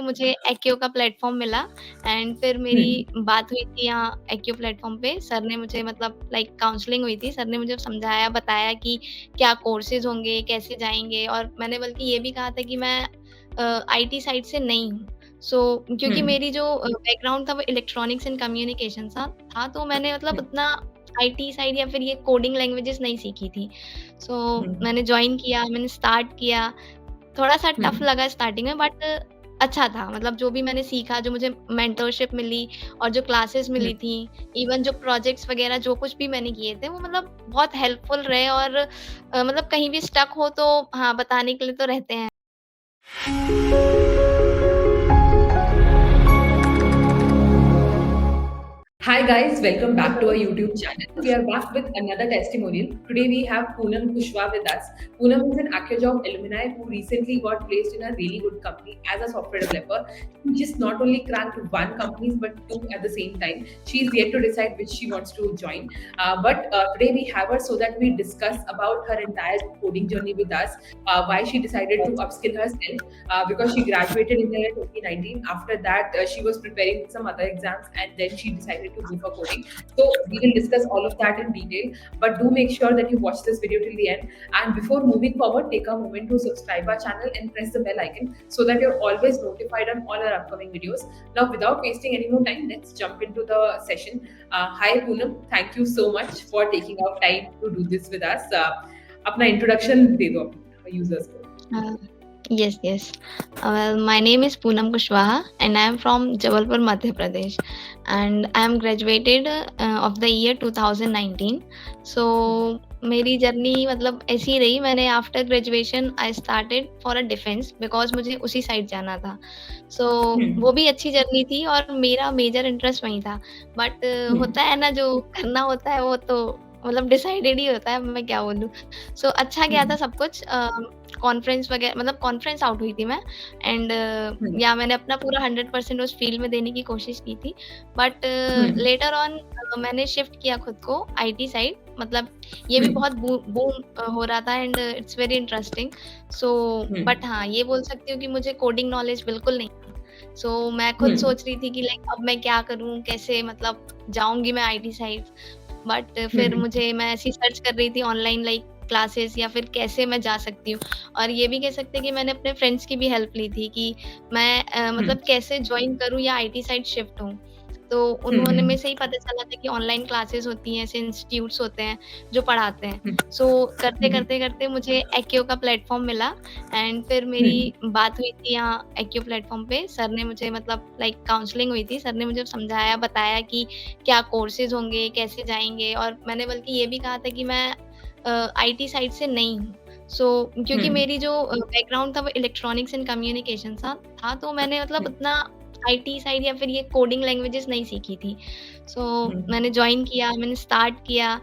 मुझे एक्यो का प्लेटफ़ॉर्म मिला एंड फिर मेरी हुँ, बात हुई थी यहाँ एक्यो प्लेटफ़ॉर्म पे। सर ने मुझे मतलब लाइक काउंसलिंग हुई थी। सर ने मुझे समझाया, बताया कि क्या कोर्सेज़ होंगे, कैसे जाएँगे और मैंने बल्कि ये भी कहा था कि मैं आईटी साइड से नहीं हूँ। क्योंकि हुँ, मेरी जो बैकग्राउंड था वो इलेक्ट्रॉनिक्स एंड कम्युनिकेशन था तो मैंने मतलब हुँ, उतना आईटी साइड या फिर ये कोडिंग लैंग्वेजेज़ नहीं सीखी थी। हुँ, मैंने जॉइन किया, मैंने स्टार्ट किया। थोड़ा-सा हुँ, टफ लगा स्टार्टिंग में बट अच्छा था। मतलब जो भी मैंने सीखा, जो मुझे मेंटरशिप मिली और जो क्लासेस हुँ। मिली थी, इवन जो प्रोजेक्ट्स वगैरह जो कुछ भी मैंने किए थे, वो मतलब बहुत हेल्पफुल रहे और मतलब कहीं भी स्टक हो तो हाँ, बताने के लिए तो रहते हैं। Hi guys, welcome back to our YouTube channel. We are back with another testimonial. Today we have Poonam Kushwa with us. Poonam is an AccioJob alumni who recently got placed in a really good company as a software developer. She just not only cracked one company but two at the same time. She is yet to decide which she wants to join. But today we have her so that we discuss about her entire coding journey with us, why she decided to upskill herself because she graduated in the year 2019. After that, she was preparing some other exams and then she decided to go for coding. So we will discuss all of that in detail. But do make sure that you watch this video till the end. And before moving forward, take a moment to subscribe our channel and press the bell icon so that you're always notified on all our upcoming videos. Now, without wasting any more time, let's jump into the session. Hi Poonam, thank you so much for taking out time to do this with us. अपना introduction दे दो अपने users को. Uh, yes, yes. Well, my name is Poonam Kushwaha and I am from Jabalpur, Madhya Pradesh. And I am graduated of the year 2019. मेरी journey मतलब ऐसी ही रही। मैंने after graduation I started for a defence because मुझे उसी side जाना था। सो Hmm. वो भी अच्छी जर्नी थी और मेरा मेजर इंटरेस्ट वहीं था। But Hmm. होता है ना जो करना होता है वो तो मतलब डिसाइडेड ही होता है, अब मैं क्या बोलूँ। अच्छा गया था Hmm. सब कुछ कॉन्फ्रेंस वगैरह मतलब कॉन्फ्रेंस आउट हुई थी मैं एंड Hmm. या मैंने अपना पूरा 100% उस फील्ड में देने की कोशिश की थी। But Hmm. लेटर ऑन मैंने शिफ्ट किया खुद को आईटी साइड मतलब ये भी Hmm. बहुत बूम हो रहा था and it's very interesting. So Hmm. But हाँ, ये बोल सकती हूँ कि मुझे कोडिंग नॉलेज बिल्कुल नहीं था। मैं खुद Hmm. सोच रही थी कि लाइक अब मैं क्या करूँ? कैसे मतलब जाऊँगी मैं आईटी साइड? बट फिर Hmm. मुझे मैं ऐसी सर्च कर रही थी ऑनलाइन लाइक क्लासेस या फिर कैसे मैं जा सकती हूँ। और ये भी कह सकते हैं कि मैंने अपने फ्रेंड्स की भी हेल्प ली थी कि मैं Hmm. मतलब कैसे जॉइन करूँ या आईटी साइड शिफ्ट हूँ। तो उन्होंने में Hmm. से ही पता चला था कि ऑनलाइन क्लासेस होती हैं, ऐसे इंस्टीट्यूट्स होते हैं जो पढ़ाते हैं। Hmm. करते-करते मुझे एक्यो का प्लेटफ़ॉर्म मिला एंड फिर मेरी Hmm. बात हुई थी यहाँ एक्यो प्लेटफ़ॉर्म पे। सर ने मुझे मतलब लाइक काउंसलिंग हुई थी। सर ने मुझे समझाया, बताया कि क्या कोर्सेज़ होंगे, कैसे जाएँगे और मैंने बल्कि ये भी कहा था कि मैं आईटी साइड से नहीं हूँ। क्योंकि Hmm. मेरी जो बैकग्राउंड था वो इलेक्ट्रॉनिक्स एंड कम्युनिकेशन था तो मैंने मतलब उतना आईटी साइड या फिर ये कोडिंग लैंग्वेजेज़ नहीं सीखी थी। Hmm. मैंने जॉइन किया, मैंने स्टार्ट किया।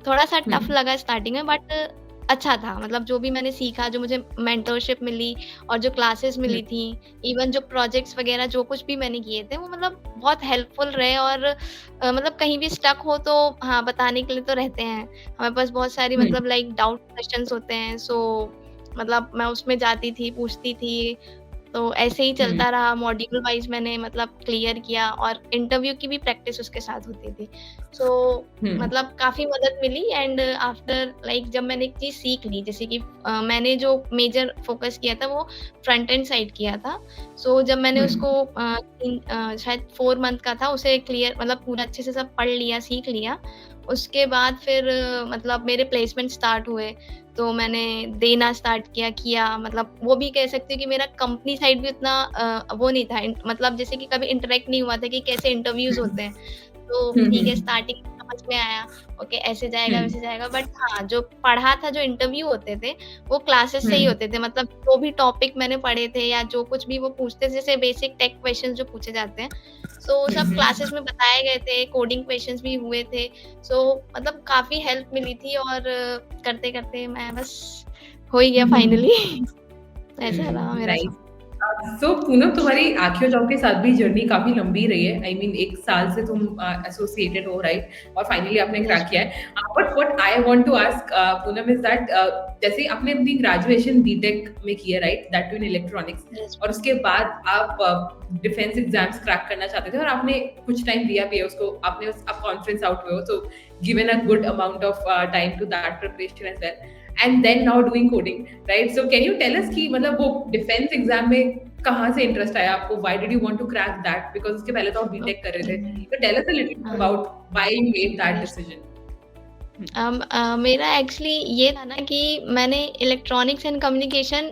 थोड़ा-सा टफ Hmm. लगा स्टार्टिंग में बट अच्छा था। मतलब जो भी मैंने सीखा, जो मुझे मेंटरशिप मिली और जो क्लासेस Hmm. मिली थी, इवन जो प्रोजेक्ट्स वगैरह जो कुछ भी मैंने किए थे, वो मतलब बहुत हेल्पफुल रहे और मतलब कहीं भी स्टक हो तो हाँ, बताने के लिए तो रहते हैं। हमारे पास बहुत सारी Hmm. मतलब लाइक डाउट क्वेश्चन्स होते हैं मतलब मैं उसमें जाती थी, पूछती थी तो ऐसे ही Hmm. चलता रहा मॉड्यूल वाइज़ मैंने मतलब क्लियर किया और इंटरव्यू की भी प्रैक्टिस उसके साथ होती थी। सो Hmm. मतलब काफ़ी मदद मिली एंड आफ्टर लाइक जब मैंने एक चीज़ सीख ली जैसे कि मैंने जो मेजर फ़ोकस किया था वो फ्रंट एंड साइड किया था। जब मैंने Hmm. उसको शायद 4 मंथ का था उसे क्लियर मतलब पूरा अच्छे से सब पढ़ लिया, सीख लिया। उसके बाद फिर मतलब मेरे प्लेसमेंट स्टार्ट हुए। तो मैंने देना स्टार्ट किया मतलब वो भी कह सकती हूँ कि मेरा कंपनी साइड भी उतना वो नहीं था मतलब जैसे कि कभी इंटरैक्ट नहीं हुआ था कि कैसे इंटरव्यूज़ होते हैं। तो ठीक है Hmm. स्टार्टिंग में समझ में आया, ओके ऐसे जाएगा, Hmm. वैसे जाएगा बट हाँ, जो पढ़ा था जो इंटरव्यू होते थे, वो क्लासेस से ही Hmm. होते थे। मतलब जो भी टॉपिक मैंने पढ़े थे या जो कुछ भी वो पूछते थे जैसे बेसिक टेक क्वेश्चन्स जो पूछे जाते हैं, सब क्लासेस में बताए गए थे, कोडिंग क्वेश्चन्स भी हुए थे। मतलब काफ़ी हेल्प मिली थी और करते-करते मैं बस हो ही गया Hmm. फाइनली ऐसा रहा मेरा Nice. सब। सो पूनम, तुम्हारी आखियों जॉब के साथ भी जर्नी काफ़ी लंबी रही है। आई मीन 1 साल से तुम एसोसिएटेड हो, राइट? और फाइनली आपने यस, क्रैक किया है। But what I want to ask Poonam is that जैसे आपने अपनी ग्रेजुएशन बीटेक में की है, right? That too in electronics, yes. और उसके बाद आप डिफेंस एग्ज़ाम्स क्रैक करना चाहते थे और आपने कुछ टाइम दिया भी है उसको, आप कॉन्फिडेंस आउट हुए हो, so given a good amount of time to that preparation as well, and then now doing coding, right? So can you tell us कि मतलब वो डिफेंस एग्ज़ाम में कहाँ से इंटरेस्ट आया आपको? Why did you want to crack that? Because उसके पहले तो आप बीटेक कर रहे ओके। थे। तो tell us a little bit about why you made that yes. Decision? हुँ, मेरा एक्चुअली ये था ना कि मैंने इलेक्ट्रॉनिक्स एंड कम्युनिकेशन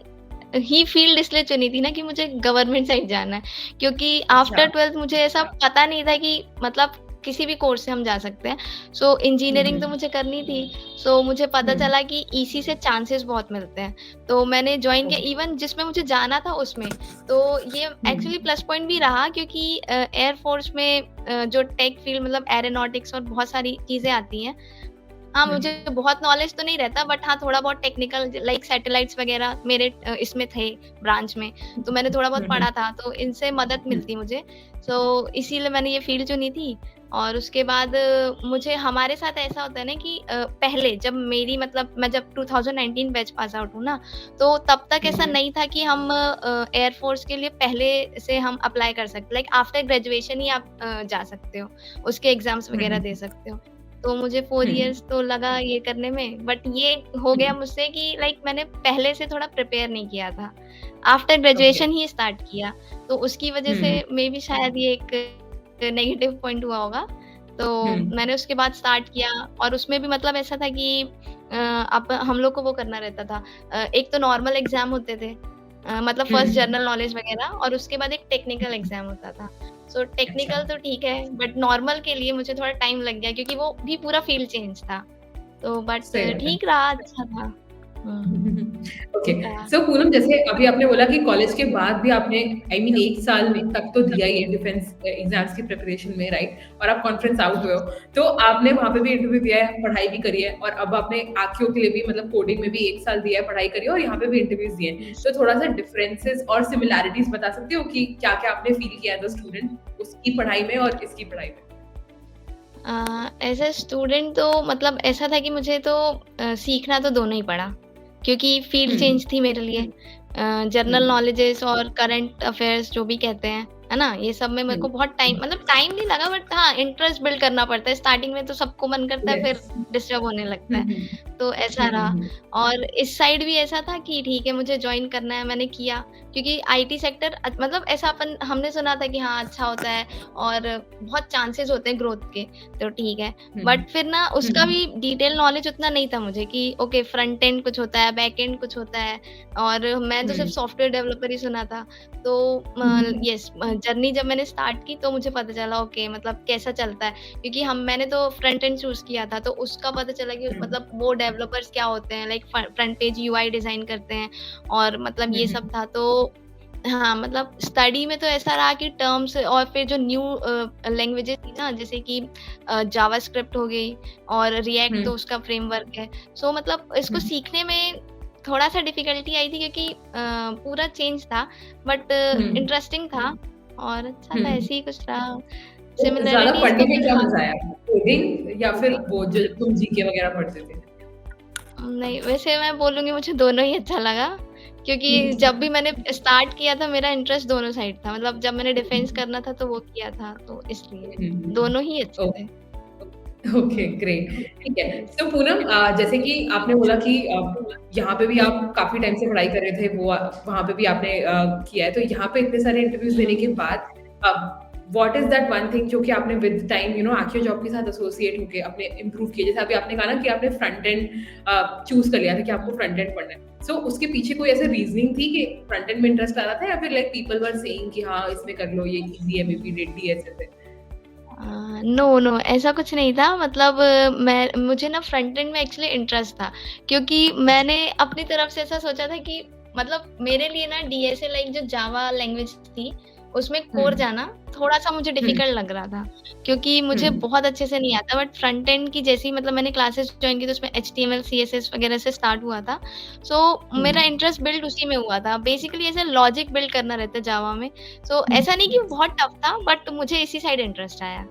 ही फील्ड इसलिए चुनी थी ना कि मुझे गवर्नमेंट साइड जाना है। क्योंकि अच्छा। आफ्टर 12th मुझे ऐसा पता नहीं था कि मतलब किसी भी कोर्स से हम जा सकते हैं। सो हुँ, इंजीनियरिंग तो हुँ, मुझे करनी थी। सो मुझे पता हुँ, चला कि ईसी से चांसेस बहुत मिलते हैं। तो मैंने जॉइन किया, ओके। इवन जिसमें मुझे जाना था उसमें। तो ये हुँ, एक्चुअली प्लस पॉइंट भी रहा क्योंकि एयर फोर्स में जो टेक फील्ड मतलब एरोनॉटिक्स और बहुत सारी चीज़ें आती हैं। हाँ, हुँ, मुझे बहुत नॉलेज तो नहीं रहता, बट हाँ, थोड़ा बहुत टेक्निकल लाइक सैटेलाइट्स वगैरह मेरे इसमें थे ब्रांच में, तो मैंने थोड़ा हुँ, बहुत हुँ, पढ़ा था, तो इनसे मदद हुँ, मिलती मुझे। सो इसीलिए मैंने ये फ़ील्ड चुनी थी। और उसके बाद मुझे हमारे साथ ऐसा होता है ना कि पहले जब मेरी मतलब मैं जब 2019 बैच पास आउट हूँ ना, तो तब तक हुँ, ऐसा हुँ, नहीं था कि हम एयर फ़ोर्स के लिए पहले से हम अप्लाई कर सकते, लाइक आफ्टर ग्रेजुएशन ही आप जा सकते हो, उसके एग्ज़ाम्स हुँ, वगैरह दे हुँ, सकते हो। तो मुझे 4 हुँ, इयर्स तो लगा ये करने में, बट ये हो गया हुँ, मुझसे कि लाइक मैंने पहले से थोड़ा प्रिपेयर नहीं किया था। After okay. ग्रेजुएशन ही स्टार्ट किया, तो उसकी वजह हुँ, से हुँ, मेबी शायद ये एक नेगेटिव पॉइंट हुआ होगा। तो हुँ, मैंने उसके बाद स्टार्ट किया और उसमें भी मतलब ऐसा था कि अब हम लोग को वो करना रहता था। एक तो नॉर्मल एग्ज़ाम होते थे, मतलब हुँ, फर्स्ट जनरल नॉलेज वगैरह, और उसके बाद एक टेक्निकल एग्ज़ाम होता था। सो अच्छा। टेक्निकल तो ठीक है, बट नॉर्मल के लिए मुझे थोड़ा टाइम लग गया क्योंकि वो भी पूरा फ़ील्ड चेंज था। तो बट सही बात है। ठीक रहा, अच्छा था। हुँ, ओके। रहा। सो पूनम, जैसे अभी आपने बोला कि कॉलेज के बाद भी आपने आई मीन 1 साल तक तो दिया ही है डिफेंस एग्ज़ाम्स की प्रिपरेशन में, राइट? और आप कॉन्फिडेंस आउट हुए हो। तो आपने वहाँ पे भी इंटरव्यू दिया है, पढ़ाई भी करी है, और अब आपने आखियों के लिए भी मतलब कोडिंग में भी 1 साल दिया है, पढ़ाई करी है और यहाँ पे भी इंटरव्यूज़ दिए हैं। यस। तो थोड़ा-सा डिफरेंसेस और सिमिलैरिटीज़ बता सकते हो कि क्या-क्या आपने फ़ील किया एज़ अ स्टूडेंट उसकी पढ़ाई में और इसकी पढ़ाई में? एज़ अ स्टूडेंट तो मतलब ऐसा था कि मुझे तो सीखना तो दोनों ही पड़ा, क्योंकि फ़ील्ड हुँ, चेंज थी मेरे लिए। हुँ, जनरल नॉलेजेस और करंट अफ़ेयर्स जो भी कहते हैं, है ना? ये सब में मेरे हुँ, को बहुत टाइम हुँ। मतलब टाइम नहीं लगा, बट हाँ, इंटरेस्ट बिल्ड करना पड़ता है। स्टार्टिंग में तो सबको मन करता है, फिर येस। डिस्टर्ब होने लगता हुँ, है। हुँ। तो ऐसा हुँ, हुँ, रहा। हुँ। और इस साइड भी ऐसा था कि ठीक है, मुझे जॉइन करना है, मैंने किया। क्योंकि आईटी सेक्टर मतलब ऐसा हमने सुना था कि हाँ, अच्छा होता है और बहुत चांसेस होते हैं ग्रोथ के, तो ठीक है। हुँ, बट फिर ना हुँ, उसका भी डिटेल नॉलेज उतना नहीं था मुझे कि ओके फ्रंट एंड कुछ होता है, बैक एंड कुछ होता है, और मैं तो सिर्फ हुँ, सॉफ्टवेयर डेवलपर ही सुना था। तो हुँ। यस, जर्नी जब मैंने स्टार्ट की तो मुझे पता चला ओके मतलब कैसा चलता है, क्योंकि हम मैंने तो फ्रंट एंड चूज़ किया था, तो उसका पता चला कि हुँ, मतलब वो डेवलपर्स क्या होते हैं, like front page UI design करते हैं और मतलब हुँ, ये हुँ, सब था। तो हाँ, मतलब स्टडी में तो ऐसा रहा कि टर्म्स और फिर जो न्यू लैंग्वेजेज़ थी ना, जैसे कि जावास्क्रिप्ट हो गई और रिएक्ट, हुँ, तो उसका फ्रेमवर्क है। सो मतलब इसको हुँ, सीखने में थोड़ा-सा डिफ़िकल्टी आई थी क्योंकि पूरा चेंज था, बट हुँ, इंटरेस्टिंग था और अच्छा था, हुँ। ऐसे ही कुछ रहा। तो ज़्यादा सिमिलैरिटीज़ पढ़ने तो में फिर क्या हाँ, मज़ा आया आपको? कोडिंग या फिर वो जो तुम जीके वगैरह पढ़ते थे? नहीं, वैसे मैं बोलूँगी मुझे दोनों ही अच्छा लगा, क्योंकि हुँ, जब भी मैंने स्टार्ट किया था मेरा इंटरेस्ट दोनों साइड था। मतलब जब मैंने डिफेंस करना था तो वो किया था, तो इसलिए हुँ, हुँ। दोनों ही अच्छे थे। ओके, ओके, ग्रेट, ठीक है। यस। तो पूनम, जैसे कि आपने बोला कि यहाँ पे भी आप काफ़ी टाइम से पढ़ाई कर रहे थे, वो वहाँ पे भी आपने किया है, तो यहाँ पे इतने सारे इंटरव्यूज़ देने के बाद uh, what is that one thing जो कि आपने विद टाइम आखिर जॉब के साथ एसोसिएट होके आपने इम्प्रूव किया? जैसे अभी आपने कहा ना कि आपने फ्रंट एंड चूज़ कर लिया था कि आपको फ्रंट एंड पढ़ना है। सो उसके पीछे कोई ऐसी रीज़निंग थी कि फ्रंट एंड में इंटरेस्ट आ रहा था, या फिर लाइक पीपल वर सेइंग कि हाँ, इसमें कर लो, ये ईज़ी है, मे बी रेड्डी ऐसे थे? नो, नो, ऐसा कुछ नहीं था, मतलब मुझे ना फ्रंट एंड में एक्चुअली इंटरेस्ट था, क्योंकि अच्छा। मैंने अपनी तरफ से ऐसा सोचा था कि मतलब मेरे लिए ना डीएसए लाइक जो जावा लैंग्वेज थी, उसमें कोर हुँ, जाना थोड़ा-सा मुझे हुँ, डिफ़िकल्ट लग रहा था, क्योंकि हुँ, मुझे बहुत अच्छे से नहीं आता, बट फ्रंट एंड की जैसे ही मतलब मैंने क्लासेस जॉइन की तो उसमें एचटीएमएल, सीएसएस वगैरह से स्टार्ट हुआ था। सो हुँ, मेरा इंटरेस्ट बिल्ड उसी में हुआ था। बेसिकली ऐसे लॉजिक बिल्ड करना रहता है जावा में। सो हुँ, ऐसा नहीं कि वो बहुत टफ था, बट मुझे इसी साइड इंटरेस्ट आया।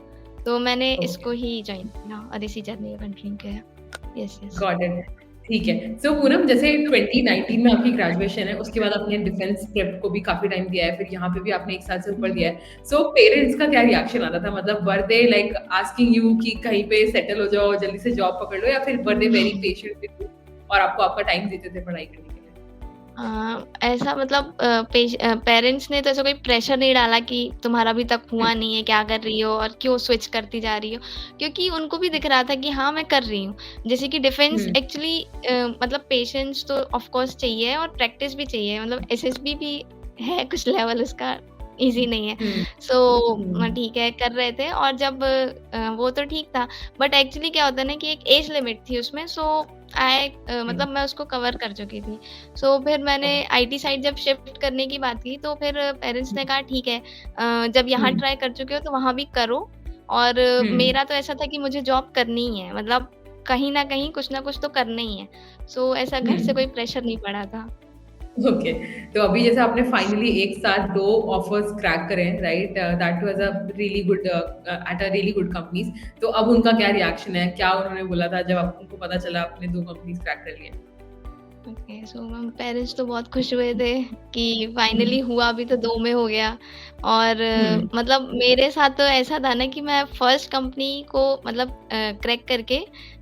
तो मैंने ओके, इसको ही जॉइन किया और इसी जर्नी में कंटिन्यू किया। Yes, yes. Got it. ठीक है। सो पूनम जैसे 2019 में आपकी ग्रेजुएशन है, उसके बाद आपने डिफेंस प्रेप को भी काफ़ी टाइम दिया है, फिर यहाँ पे भी आपने 1 साल से ऊपर हुँ। दिया है। सो पेरेंट्स का क्या रिएक्शन आता था? मतलब वर दे लाइक आस्किंग यू कि कहीं पे सेटल हो जाओ, जल्दी से जॉब पकड़ लो या फिर were they very hmm. Patient with you और आपको आपका टाइम देते थे पढ़ाई करने के लिए? ऐसा मतलब पेरेंट्स ने तो ऐसा कोई प्रेशर नहीं डाला कि तुम्हारा अभी तक हुँ, हुआ नहीं है, क्या कर रही हो और क्यों स्विच करती जा रही हो? क्योंकि उनको भी दिख रहा था कि हाँ, मैं कर रही हूँ। जैसे कि डिफेंस हुँ, एक्चुअली मतलब पेशेंस तो ऑफ कोर्स चाहिए और प्रैक्टिस भी चाहिए। मतलब एसएसबी भी है कुछ लेवल उसका, ईज़ी नहीं है। हुँ, सो हुँ, ठीक है, कर रहे थे और जब वो तो ठीक था, बट एक्चुअली क्या होता है ना कि एक एज लिमिट थी उसमें, सो हुँ, मतलब मैं उसको कवर कर चुकी थी। सो फिर मैंने ओके, आईटी साइड जब शिफ्ट करने की बात की तो फिर पेरेंट्स ने कहा ठीक है, जब हुँ, यहाँ ट्राई कर चुके हो तो वहाँ भी करो। और हुँ, मेरा तो ऐसा था कि मुझे जॉब करनी ही है, मतलब कहीं न कहीं कुछ ना कुछ तो करना ही है। सो ऐसा घर से कोई हुँ। प्रेशर नहीं पड़ा था। ओके, तो अभी जैसे आपने फाइनली एक साथ 2 ऑफर्स क्रैक करे हैं, right? That was a really good at a really good companies. तो अब उनका क्या रिएक्शन है? क्या उन्होंने बोला था जब आप उनको पता चला आपने 2 कंपनीज़ क्रैक कर ली हैं? ओके, सो पेरेंट्स तो बहुत खुश हुए थे कि हुँ, फाइनली हुआ भी तो 2 में हो गया। और हुँ, मतलब मेरे साथ तो ऐसा था ना कि मैं फर्स्ट कंपनी को मतलब क्रैक करके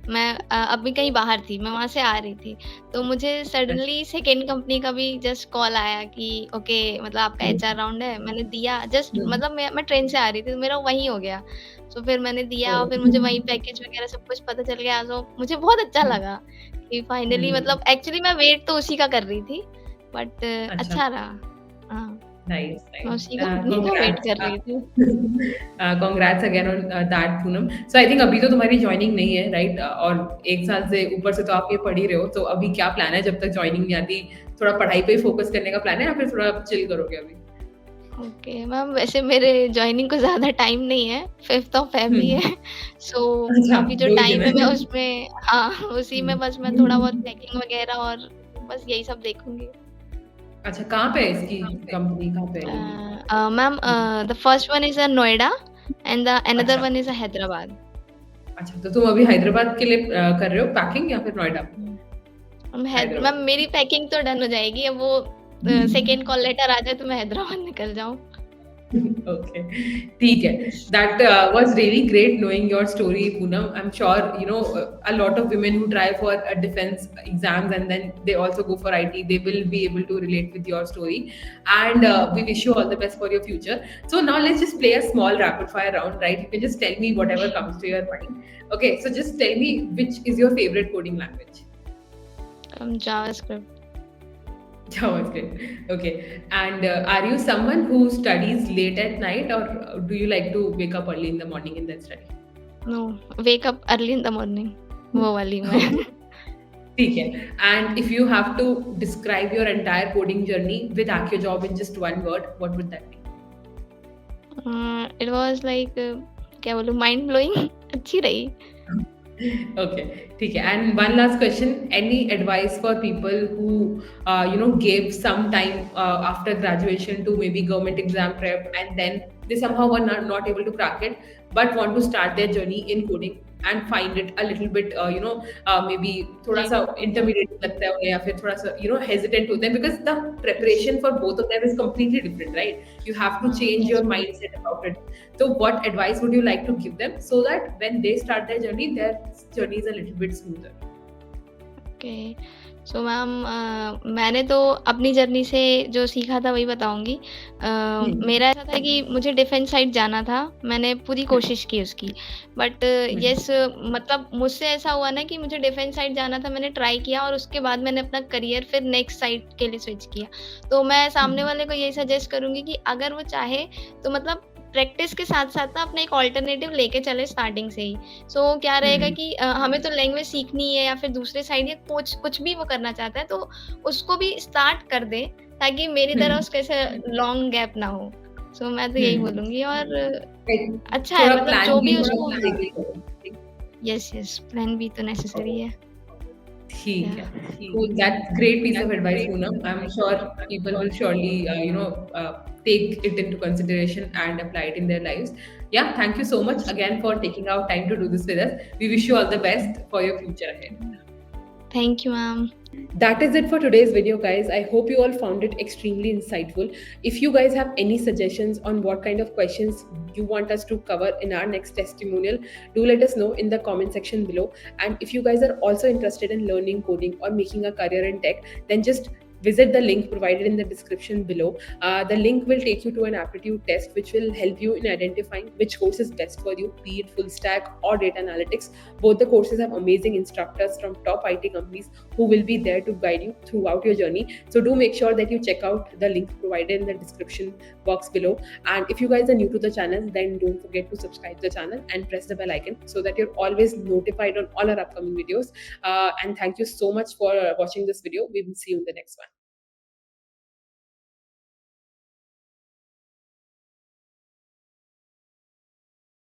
मैं अभी कहीं बाहर थी, मैं वहाँ से आ रही थी। तो मुझे अच्छा, सडनली सेकंड कंपनी का भी जस्ट कॉल आया कि ओके, मतलब आपका हुँ, एचआर राउंड है। मैंने दिया जस्ट, हुँ, मतलब मैं ट्रेन से आ रही थी तो मेरा वहीं हो गया। सो फिर मैंने दिया और ओह! फिर मुझे वहीं पैकेज वगैरह सब कुछ पता चल गया, तो मुझे बहुत अच्छा हुँ, लगा। कि फाइनली हुँ, मतलब एक्चुअली मैं वेट तो उसी का कर रही थी, बट अच्छा, अच्छा रहा। हाँ, नाइस, मैं नाइस। उसी कंपनी का वेट कांग्रेट्स कर रही थी। Congrats again on that Poonam. So I think अभी तो तुम्हारी जॉइनिंग नहीं है, राइट? और 1 साल से ऊपर से तो आप ये पढ़ ही रहे हो, तो अभी क्या प्लान है जब तक जॉइनिंग नहीं आती? थोड़ा पढ़ाई पे ही फोकस करने का प्लान है या फिर थोड़ा चिल करोगे अभी? ओके मैम, वैसे मेरे जॉइनिंग को ज़्यादा टाइम नहीं है, 5th ऑफ फ़ेब ही हुँ, है। सो अच्छा, अभी जो 2 ही दिन टाइम है मैं है। उसमें, हाँ, उसी में बस मैं थोड़ा बहुत हुँ। पैकिंग वगैरह और बस यही सब देखूँगी। अच्छा, कहाँ पे है इसकी कंपनी कहाँ पे है अ ये? Ma'am, hmm, the first one is Noida and the another अच्छा, वन इज़ हैदराबाद। अच्छा, तो तुम अभी हैदराबाद के लिए कर रहे हो पैकिंग या फिर नोएडा? हुँ। मैम हैदराबाद। मेरी पैकिंग तो डन हो जाएगी, अब वो सेकंड कॉल लेटर आ जाए तो मैं हैदराबाद निकल जाऊँ। ओके, ठीक है। That was really great knowing your story, Poonam. I'm sure, a lot of women who try for defense exams and then they also go for IT, they will be able to relate with your story. And we wish you all the best for your future. So now let's just play a small rapid fire round, right? You can just tell me whatever comes to your mind. Okay, so just tell me which is your favorite coding language? JavaScript. JavaScript. Okay. And are you someone who studies late at night or do you like to wake up early in the morning and then study? No, wake up early in the morning, वो वाली मैं। Okay. ठीक है. And if you have to describe your entire coding journey with Accio job in just one word, what would that be? It was like, क्या बोलूँ, mind blowing. अच्छी रही। Okay, ठीक है. And one last question. Any advice for people who, gave some time after graduation to maybe government exam prep and then they somehow were not able to crack it, but want to start their journey in coding and find it a little bit, maybe थोड़ा सा intermediate लगता है उन्हें या फिर थोड़ा सा, hesitant होते हैं because the preparation for both of them is completely different, right? You have to change your yes. mindset about it. So, what advice would you like to give them so that when they start their journey is a little bit smoother? Okay, so ma'am, मैंने तो अपनी journey से जो सीखा था वही बताऊँगी। Hmm. मेरा ऐसा था कि मुझे डिफेंस साइड जाना था, मैंने पूरी Hmm. कोशिश की उसकी। But Hmm. येस, मतलब मुझसे ऐसा हुआ ना कि मुझे डिफेंस साइड जाना था, मैंने ट्राई किया और उसके बाद मैंने अपना करियर फिर नेक्स्ट साइड के लिए स्विच किया। तो मैं सामने Hmm. वाले को यही सजेस्ट करूँगी कि अगर वो चाहे तो मतलब प्रैक्टिस के साथ-साथ ना अपना एक अल्टरनेटिव लेके चले स्टार्टिंग से ही। सो क्या रहेगा Hmm. कि हमें तो लैंग्वेज सीखनी है या फिर दूसरे साइड या कुछ कुछ भी वो करना चाहता है तो उसको भी स्टार्ट कर दे, ताकि मेरी तरह Hmm. उसका ऐसे लॉन्ग गैप ना हो। सो मैं तो यही Hmm. बोलूँगी और Like, अच्छा है थोड़ा मतलब प्लान जो भी भी थोड़ा उसको लेके करो। यस, यस प्लान भी तो नेसेसरी है। ठीक है। या Cool. That's great piece of advice, Poonam. I'm sure people will surely, take it into consideration and apply it in their lives. Yeah, thank you so much again for taking out time to do this with us. We wish you all the best for your future ahead. Thank you ma'am. That is it for today's video, guys. I hope you all found it extremely insightful. If you guys have any suggestions on what kind of questions you want us to cover in our next testimonial, do let us know in the comment section below. And if you guys are also interested in learning coding or making a career in tech, then just visit the link provided in the description below. The link will take you to an aptitude test, which will help you in identifying which course is best for you, be it full stack or data analytics. Both the courses have amazing instructors from top IT companies who will be there to guide you throughout your journey. So do make sure that you check out the link provided in the description box below. And if you guys are new to the channel, then don't forget to subscribe to the channel and press the bell icon so that you're always notified on all our upcoming videos. And thank you so much for watching this video. We will see you in the next one.